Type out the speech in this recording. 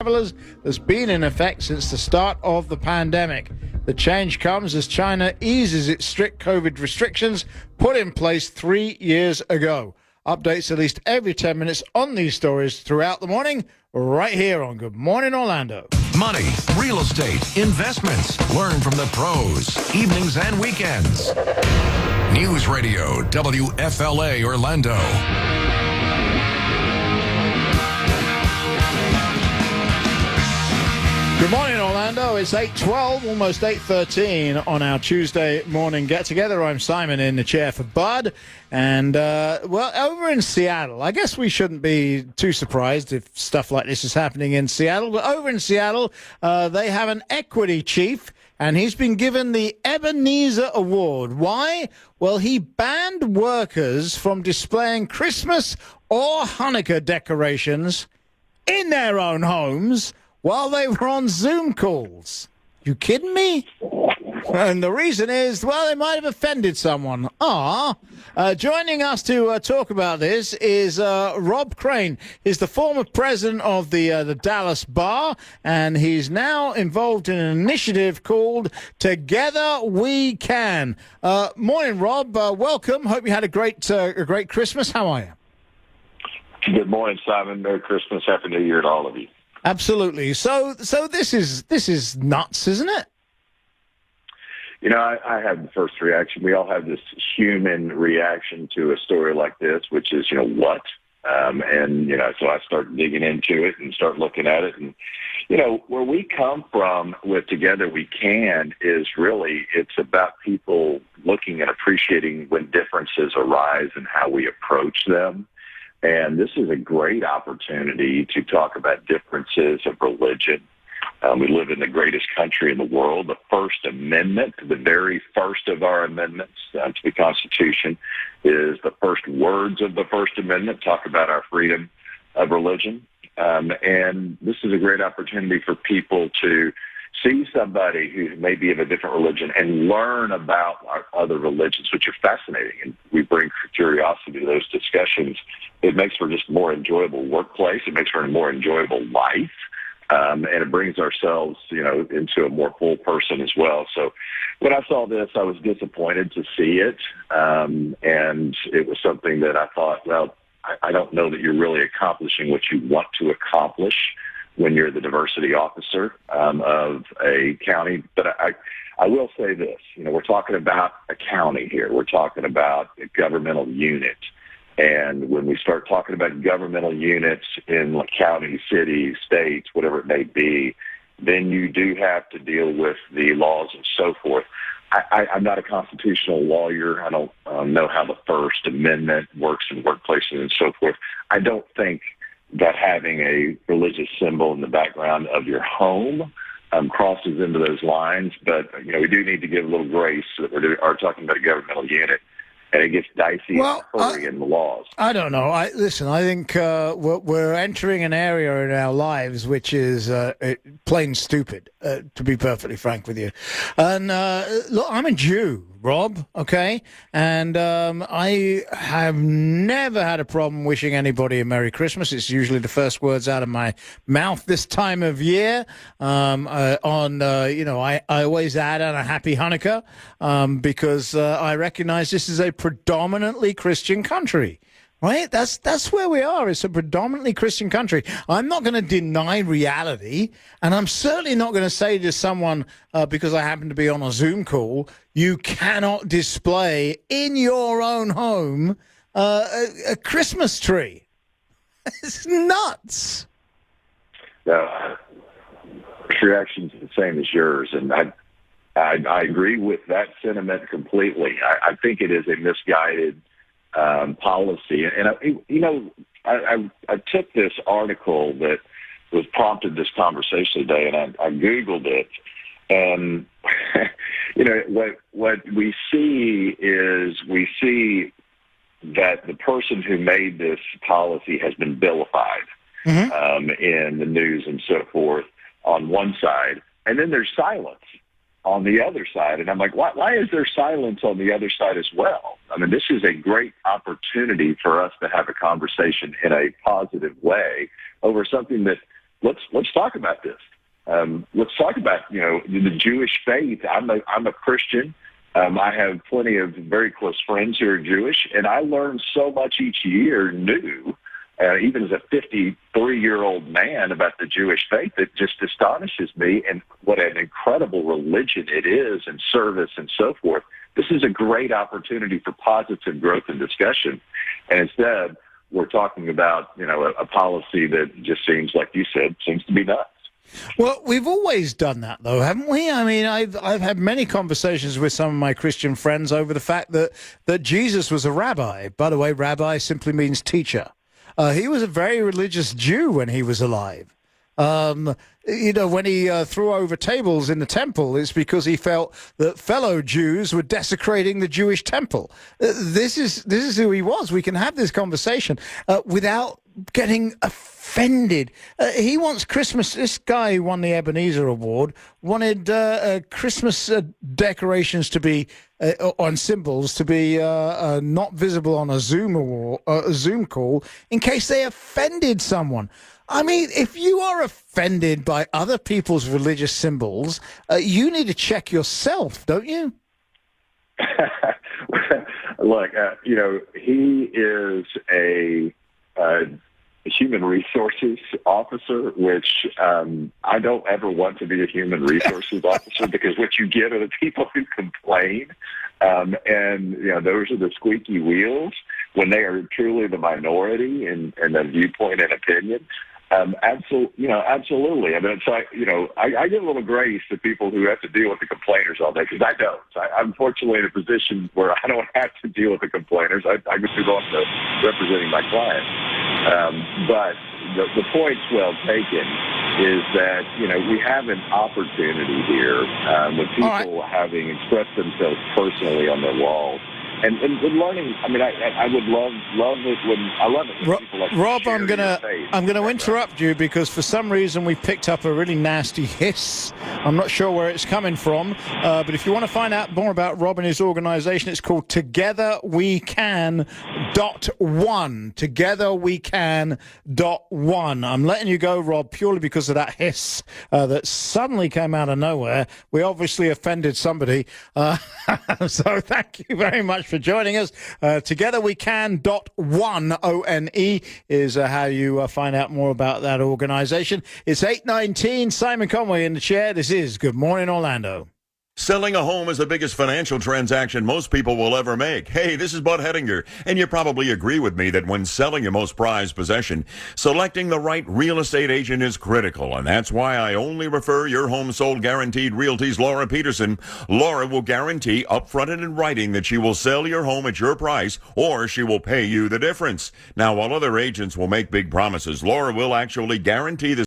travelers that's been in effect since the start of the pandemic. The change comes as China eases its strict COVID restrictions put in place 3 years ago. Updates at least every 10 minutes on these stories throughout the morning, right here on Good Morning Orlando. Money, real estate, investments. Learn from the pros, evenings and weekends. News Radio, WFLA Orlando. Good morning, Orlando. It's 8:12, almost 8:13 on our Tuesday morning get-together. I'm Simon in the chair for Bud. And, over in Seattle, I guess we shouldn't be too surprised if stuff like this is happening in Seattle. But over in Seattle, they have an equity chief, and he's been given the Ebenezer Award. Why? Well, he banned workers from displaying Christmas or Hanukkah decorations in their own homes while they were on Zoom calls. You kidding me? And the reason is, well, they might have offended someone. Joining us to talk about this is Rob Crain. He's the former president of the Dallas Bar, and he's now involved in an initiative called Together We Can. Morning, Rob. Welcome. Hope you had a great Christmas. How are you? Good morning, Simon. Merry Christmas. Happy New Year to all of you. Absolutely. So this is nuts, isn't it? You know, I had the first reaction. We all have this human reaction to a story like this, which is, what? So I start digging into it and start looking at it. And, where we come from with Together We Can is really, it's about people looking and appreciating when differences arise and how we approach them. And this is a great opportunity to talk about differences of religion. We live in the greatest country in the world. The First Amendment, the very first of our amendments to the Constitution, is the first words of the First Amendment, talk about our freedom of religion. And this is a great opportunity for people to see somebody who may be of a different religion and learn about our other religions, which are fascinating. And we bring curiosity to those discussions. It makes for just a more enjoyable workplace. It makes for a more enjoyable life. And it brings ourselves, into a more full person as well. So when I saw this, I was disappointed to see it. And it was something that I thought, well, I don't know that you're really accomplishing what you want to accomplish when you're the diversity officer of a county. But I will say this, we're talking about a county here. We're talking about a governmental unit. And when we start talking about governmental units in counties, cities, states, whatever it may be, then you do have to deal with the laws and so forth. I'm not a constitutional lawyer. I don't know how the First Amendment works in workplaces and so forth. I don't think that having a religious symbol in the background of your home crosses into those lines. But, we do need to give a little grace that we are talking about a governmental unit. And it gets dicey and furry in the laws. I don't know. I think we're entering an area in our lives which is plain stupid, to be perfectly frank with you. And look, I'm a Jew, Rob, okay? And I have never had a problem wishing anybody a Merry Christmas. It's usually the first words out of my mouth this time of year. I always add on a Happy Hanukkah because I recognize this is a predominantly Christian country, right? That's where we are. It's a predominantly Christian country. I'm not going to deny reality, and I'm certainly not going to say to someone, because I happen to be on a Zoom call, you cannot display in your own home a Christmas tree. It's nuts. Your reaction's the same as yours, and I agree with that sentiment completely. I think it is a misguided policy. And, I took this article that was prompted this conversation today, and I Googled it. And, what we see is that the person who made this policy has been vilified in the news and so forth on one side. And then there's silence on the other side. And I'm like, why is there silence on the other side as well? I mean, this is a great opportunity for us to have a conversation in a positive way over something that let's talk about this. Let's talk about, the Jewish faith. I'm a Christian. I have plenty of very close friends who are Jewish, and I learn so much each year new, even as a 53-year-old man, about the Jewish faith that just astonishes me, and what an incredible religion it is, and service and so forth. This is a great opportunity for positive growth and discussion, and instead we're talking about, a policy that just seems, like you said, seems to be nuts. Well, we've always done that, though, haven't we? I mean, I've had many conversations with some of my Christian friends over the fact that Jesus was a rabbi. By the way, rabbi simply means teacher. He was a very religious Jew when he was alive. When he threw over tables in the temple, it's because he felt that fellow Jews were desecrating the Jewish temple. This is who he was. We can have this conversation without getting offended. He wants Christmas. This guy who won the Ebenezer Award wanted Christmas decorations to be on symbols to be not visible on a Zoom call in case they offended someone. I mean, if you are offended by other people's religious symbols, you need to check yourself, don't you? Look, he is a human resources officer, which I don't ever want to be a human resources officer, because what you get are the people who complain, and those are the squeaky wheels when they are truly the minority in a viewpoint and opinion. Absolutely. I mean, it's like, I give a little grace to people who have to deal with the complainers all day, because I don't. I'm fortunately in a position where I don't have to deal with the complainers. I can move on to representing my clients. But the point's well taken, is that, we have an opportunity here with people having expressed themselves personally on their walls. And learning, I mean, I would love it when people like Rob, I'm gonna interrupt you, because for some reason we picked up a really nasty hiss. I'm not sure where it's coming from, but if you want to find out more about Rob and his organization, it's called TogetherWeCan.1. TogetherWeCan.1. I'm letting you go, Rob, purely because of that hiss that suddenly came out of nowhere. We obviously offended somebody, so thank you very much for joining us. TogetherWeCan.1, O-N-E, is how you find out more about that organization. It's 8:19. Simon Conway in the chair. This is Good Morning Orlando. Selling a home is the biggest financial transaction most people will ever make. Hey, this is Bud Hettinger, and you probably agree with me that when selling your most prized possession, selecting the right real estate agent is critical, and that's why I only refer your Home Sold Guaranteed Realty's Laura Peterson. Laura will guarantee upfront and in writing that she will sell your home at your price, or she will pay you the difference. Now, while other agents will make big promises, Laura will actually guarantee the